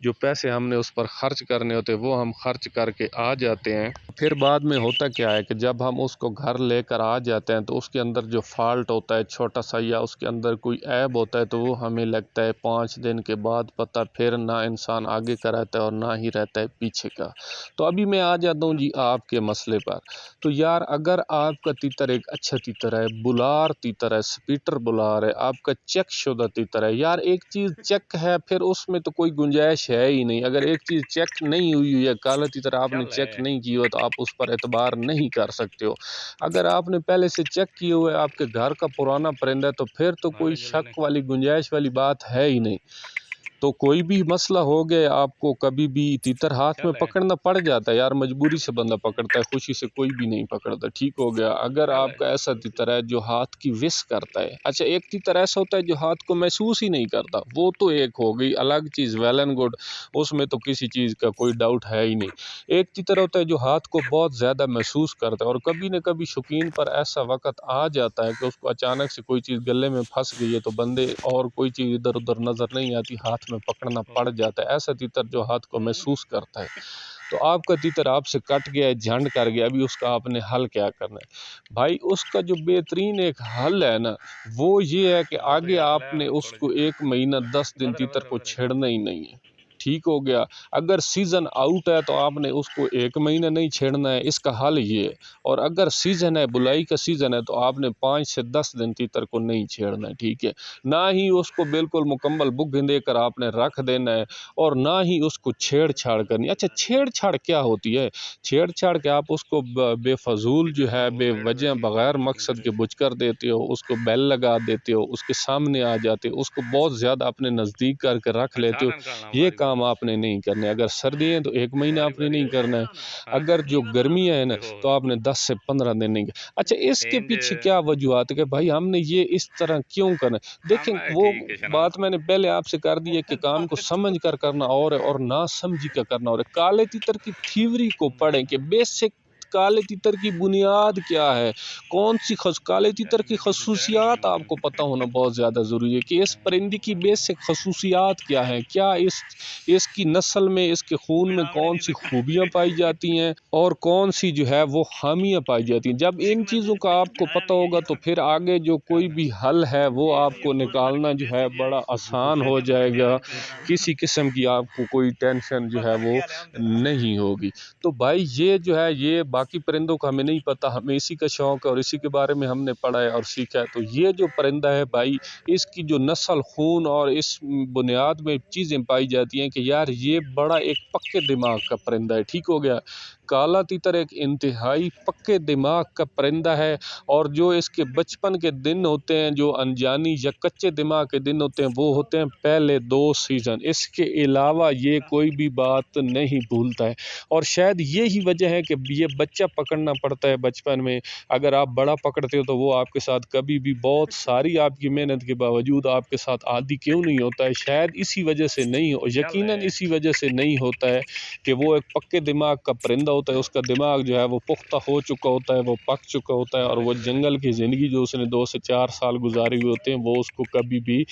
جو پیسے ہم نے اس پر خرچ کرنے ہوتے وہ ہم خرچ کر کے آ جاتے ہیں، پھر بعد میں ہوتا کیا ہے کہ جب ہم اس کو گھر لے کر آ جاتے ہیں تو اس کے اندر جو فالٹ ہوتا ہے چھوٹا سا یا اس کے اندر کوئی عیب ہوتا ہے تو وہ ہمیں لگتا ہے 5 دن کے بعد پتہ، پھر نہ انسان آگے کا رہتا ہے اور نہ ہی رہتا ہے پیچھے کا۔ تو ابھی میں آ جاتا ہوں جی آپ کے مسئلے پر۔ تو یار اگر آپ کا تیتر ایک اچھا تیتر ہے، بلار تیتر ہے، سپیٹر بلار ہے، آپ کا چیک شدہ تیتر ہے، یار ایک چیز چیک ہے پھر اس میں تو کوئی گنجائش ہے ہی نہیں۔ اگر ایک چیز چیک نہیں ہوئی ہے، کالا تیتر آپ نے چیک نہیں کی ہو تو آپ اس پر اعتبار نہیں کر سکتے ہو۔ اگر آپ نے پہلے سے چیک کیے ہوئے آپ کے گھر کا پرانا پرندہ ہے تو پھر تو کوئی شک والی گنجائش والی بات ہے ہی نہیں۔ تو کوئی بھی مسئلہ ہو گیا آپ کو کبھی بھی تیتر ہاتھ میں پکڑنا پڑ جاتا ہے یار، مجبوری سے بندہ پکڑتا ہے، خوشی سے کوئی بھی نہیں پکڑتا، ٹھیک ہو گیا۔ اگر آپ کا ایسا تیتر ہے جو ہاتھ کی وس کرتا ہے، اچھا ایک تیتر ایسا ہوتا ہے جو ہاتھ کو محسوس ہی نہیں کرتا، وہ تو ایک ہو گئی الگ چیز، ویل اینڈ گڈ، اس میں تو کسی چیز کا کوئی ڈاؤٹ ہے ہی نہیں۔ ایک تیتر ہوتا ہے جو ہاتھ کو بہت زیادہ محسوس کرتا ہے، اور کبھی نہ کبھی شوقین پر ایسا وقت آ جاتا ہے کہ اس کو اچانک سے کوئی چیز گلے میں پھنس گئی ہے تو بندے اور کوئی چیز ادھر ادھر نظر نہیں آتی، ہاتھ میں پکڑنا پڑ جاتا ہے۔ ایسا تیتر جو ہاتھ کو محسوس کرتا ہے، تو آپ کا تیتر آپ سے کٹ گیا ہے، جھنڈ کر گیا، ابھی اس کا آپ نے حل کیا کرنا ہے بھائی؟ اس کا جو بہترین ایک حل ہے نا وہ یہ ہے کہ آگے آپ نے اس کو 1 مہینہ 10 دن تیتر کو چھیڑنا ہی نہیں ہے، ٹھیک ہو گیا۔ اگر سیزن آؤٹ ہے تو آپ نے اس کو 1 مہینہ نہیں چھیڑنا ہے، اس کا حل یہ ہے۔ اور اگر سیزن ہے، بلائی کا سیزن ہے، تو آپ نے 5 سے 10 دن تیتر کو نہیں چھیڑنا ہے، ٹھیک ہے۔ نہ ہی اس کو بالکل مکمل بک دے کر آپ نے رکھ دینا ہے، اور نہ ہی اس کو چھیڑ چھاڑ کرنی۔ اچھا چھیڑ چھاڑ کیا ہوتی ہے؟ چھیڑ چھاڑ کے آپ اس کو بے فضول جو ہے بے وجہ بغیر مقصد کے بچ کر دیتے ہو، اس کو بیل لگا دیتے ہو، اس کے سامنے آ جاتے ہو، اس کو بہت زیادہ اپنے نزدیک کر کے رکھ لیتے ہو، یہ کام آپ نے نہیں کرنے۔ اگر سردی ہے تو 1 مہینہ آپ نے نہیں کرنا ہے، اگر جو گرمی ہے نا تو آپ نے 10 سے 15 دن نہیں کرنا۔ اچھا اس کے پیچھے کیا وجوہات ہے کہ بھائی ہم نے یہ اس طرح کیوں کرنا ہے؟ دیکھیں وہ بات میں نے پہلے آپ سے کر دی ہے کہ کام کو سمجھ کر کرنا اور ہے اور نہ سمجھی کر کرنا اور ہے۔ کالے تیتر کی تھیوری کو پڑھیں کہ بیسک کالے تیتر کی بنیاد کیا ہے، کون سی کالے تیتر کی خصوصیات آپ کو پتہ ہونا بہت زیادہ ضروری ہے کہ اس پرندے کی بیسک خصوصیات کیا ہیں، کیا اس کی نسل میں، اس کے خون میں کون سی خوبیاں پائی جاتی ہیں اور کون سی جو ہے وہ خامیاں پائی جاتی ہیں۔ جب ان چیزوں کا آپ کو پتہ ہوگا تو پھر آگے جو کوئی بھی حل ہے وہ آپ کو نکالنا جو ہے بڑا آسان ہو جائے گا، کسی قسم کی آپ کو کوئی ٹینشن جو ہے وہ نہیں ہوگی۔ تو بھائی یہ جو ہے یہ باقی پرندوں کا ہمیں نہیں پتہ، ہمیں اسی کا شوق ہے اور اسی کے بارے میں ہم نے پڑھا ہے اور سیکھا ہے۔ تو یہ جو پرندہ ہے بھائی، اس کی جو نسل، خون اور اس بنیاد میں چیزیں پائی جاتی ہیں کہ یار یہ بڑا ایک پکے دماغ کا پرندہ ہے، ٹھیک ہو گیا۔ کالا تیتر ایک انتہائی پکے دماغ کا پرندہ ہے، اور جو اس کے بچپن کے دن ہوتے ہیں، جو انجانی یا کچے دماغ کے دن ہوتے ہیں، وہ ہوتے ہیں پہلے 2 سیزن، اس کے علاوہ یہ کوئی بھی بات نہیں بھولتا ہے۔ اور شاید یہی وجہ ہے کہ یہ بچہ پکڑنا پڑتا ہے بچپن میں، اگر آپ بڑا پکڑتے ہو تو وہ آپ کے ساتھ کبھی بھی بہت ساری آپ کی محنت کے باوجود آپ کے ساتھ عادی کیوں نہیں ہوتا ہے؟ شاید اسی وجہ سے نہیں ہو، یقیناً اسی وجہ سے نہیں ہوتا ہے کہ وہ ایک پکے دماغ کا پرندہ ہوتا ہے، اس کا دماغ جو ہے وہ پختہ ہو چکا ہوتا ہے، وہ پک چکا ہوتا ہے، اور وہ جنگل کی زندگی جو اس نے 2 سے 4 سال گزاری ہوئے ہوتے ہیں وہ اس کو کبھی بھی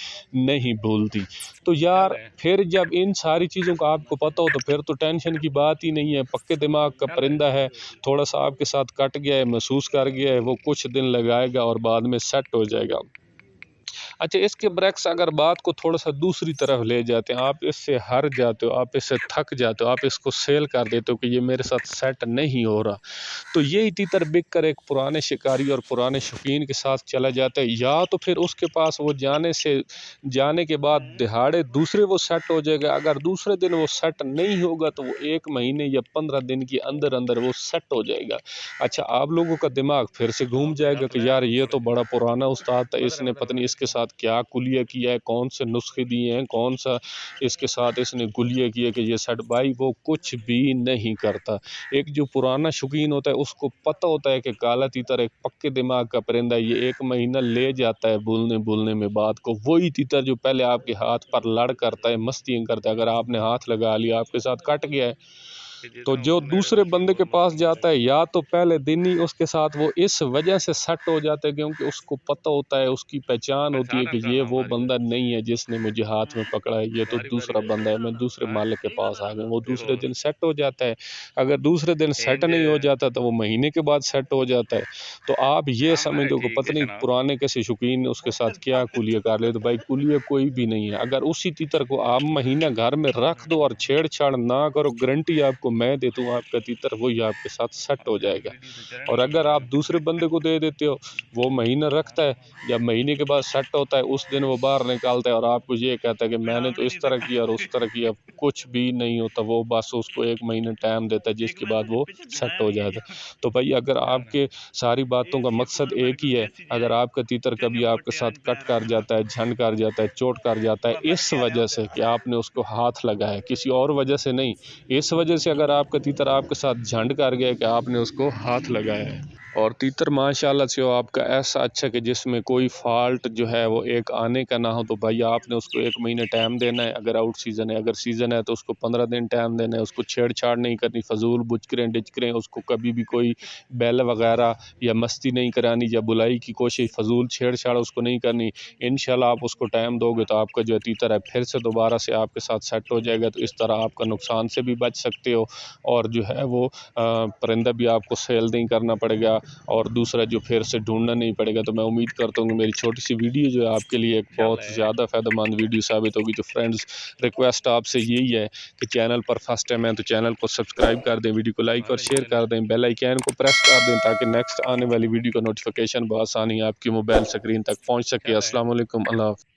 نہیں بھولتی۔ تو یار پھر جب ان ساری چیزوں کا آپ کو پتہ ہو تو پھر تو ٹینشن کی بات ہی نہیں ہے، پکے دماغ کا پرندہ ہے، تھوڑا سا آپ کے ساتھ کٹ گیا ہے، محسوس کر گیا ہے، وہ کچھ دن لگائے گا اور بعد میں سیٹ ہو جائے گا۔ اچھا اس کے برعکس اگر بات کو تھوڑا سا دوسری طرف لے جاتے ہیں، آپ اس سے ہر جاتے ہو، آپ اس سے تھک جاتے ہو، آپ اس کو سیل کر دیتے ہو کہ یہ میرے ساتھ سیٹ نہیں ہو رہا، تو یہی تیتر بک کر ایک پرانے شکاری اور پرانے شوقین کے ساتھ چلا جاتا ہے، یا تو پھر اس کے پاس وہ جانے کے بعد دہاڑے دوسرے وہ سیٹ ہو جائے گا۔ اگر دوسرے دن وہ سیٹ نہیں ہوگا تو وہ 1 مہینے یا 15 دن کے اندر اندر وہ سیٹ ہو جائے گا۔ اچھا آپ لوگوں کا دماغ پھر سے گھوم جائے گا کہ یار یہ تو بڑا پرانا استاد تھا، اس نے پتہ نہیں اس کے ساتھ کیا کلیہ کیا ہے، کون سے نسخے دیے ہیں، کون سا اس کے ساتھ اس نے کلیہ کیا کہ یہ سیٹ۔ بھائی وہ کچھ بھی نہیں کرتا۔ ایک جو پرانا شوقین ہوتا ہے اس کو پتہ ہوتا ہے کہ کالا تیتر ایک پکے دماغ کا پرندہ ہے، یہ 1 مہینہ لے جاتا ہے بھولنے میں بات کو۔ وہی تیتر جو پہلے آپ کے ہاتھ پر لڑ کرتا ہے، مستیاں کرتا ہے، اگر آپ نے ہاتھ لگا لیا، آپ کے ساتھ کٹ گیا ہے تو جو دوسرے بندے کے پاس جاتا ہے یا تو پہلے دن ہی اس کے ساتھ وہ اس وجہ سے سیٹ ہو جاتا ہے کیونکہ اس کو پتہ ہوتا ہے، اس کی پہچان ہوتی ہے کہ یہ وہ بندہ نہیں ہے جس نے مجھے ہاتھ میں پکڑا ہے، یہ تو دوسرا بندہ ہے، میں دوسرے مالک کے پاس آ گیا، وہ دوسرے دن سیٹ ہو جاتا ہے۔ اگر دوسرے دن سیٹ نہیں ہو جاتا تو وہ مہینے کے بعد سیٹ ہو جاتا ہے۔ تو آپ یہ سمجھو کہ پتہ نہیں پرانے کیسے شوقین نے اس کے ساتھ کیا کلیہ کر لے، تو بھائی کلیہ کوئی بھی نہیں ہے۔ اگر اسی تیتر کو آپ مہینہ گھر میں رکھ دو اور چھیڑ چھاڑ نہ کرو، گارنٹی آپ کو میں دیتا ہوں، آپ کا تیتر وہی آپ کے ساتھ سیٹ ہو جائے گا۔ اور اگر آپ دوسرے بندے کو دے دیتے ہو، وہ مہینہ رکھتا ہے، جب مہینے کے بعد سیٹ ہوتا ہے اس دن وہ باہر نکالتا ہے اور آپ کو یہ کہتا ہے کہ میں نے تو اس طرح کیا اور اس طرح کیا، کچھ بھی نہیں ہوتا، وہ بس اس کو 1 مہینہ ٹائم دیتا ہے جس کے بعد وہ سیٹ ہو جاتا ہے۔ تو بھائی اگر آپ کے ساری باتوں کا مقصد ایک ہی ہے، اگر آپ کا تیتر کبھی آپ کے ساتھ کٹ کر جاتا ہے، جھنڈ کر جاتا ہے، چوٹ کر جاتا ہے، اس وجہ سے کہ آپ نے اس کو ہاتھ لگایا، کسی اور وجہ سے نہیں، اس وجہ سے اگر آپ کا تیتر آپ کے ساتھ جھنڈ کر گیا کہ آپ نے اس کو ہاتھ لگایا ہے، اور تیتر ماشاءاللہ سے ہو آپ کا ایسا اچھا کہ جس میں کوئی فالٹ جو ہے وہ ایک آنے کا نہ ہو، تو بھائی آپ نے اس کو 1 مہینہ ٹائم دینا ہے اگر آؤٹ سیزن ہے، اگر سیزن ہے تو اس کو 15 دن ٹائم دینا ہے، اس کو چھیڑ چھاڑ نہیں کرنی، فضول بچکریں ڈچکریں، اس کو کبھی بھی کوئی بیل وغیرہ یا مستی نہیں کرانی یا بلائی کی کوشش، فضول چھیڑ چھاڑ اس کو نہیں کرنی۔ انشاءاللہ آپ اس کو ٹائم دو گے تو آپ کا جو تیتر ہے پھر سے دوبارہ سے آپ کے ساتھ سیٹ ہو جائے گا، تو اس طرح آپ کا نقصان سے بھی بچ سکتے ہو، اور جو ہے وہ پرندہ بھی آپ کو سیل نہیں کرنا پڑے گا، اور دوسرا جو پھر سے ڈھونڈنا نہیں پڑے گا۔ تو میں امید کرتا ہوں کہ میری چھوٹی سی ویڈیو جو ہے آپ کے لیے ایک بہت زیادہ فائدہ مند ویڈیو ثابت ہوگی۔ تو فرینڈز، ریکویسٹ آپ سے یہی ہے کہ چینل پر فرسٹ ٹائم ہے تو چینل کو سبسکرائب کر دیں، ویڈیو کو لائک اور شیئر کر دیں، بیل آئیکن کو پریس کر دیں تاکہ نیکسٹ آنے والی ویڈیو کا نوٹیفیکیشن بآسانی آپ کی موبائل اسکرین تک پہنچ سکے۔ السلام علیکم، اللہ حافظ۔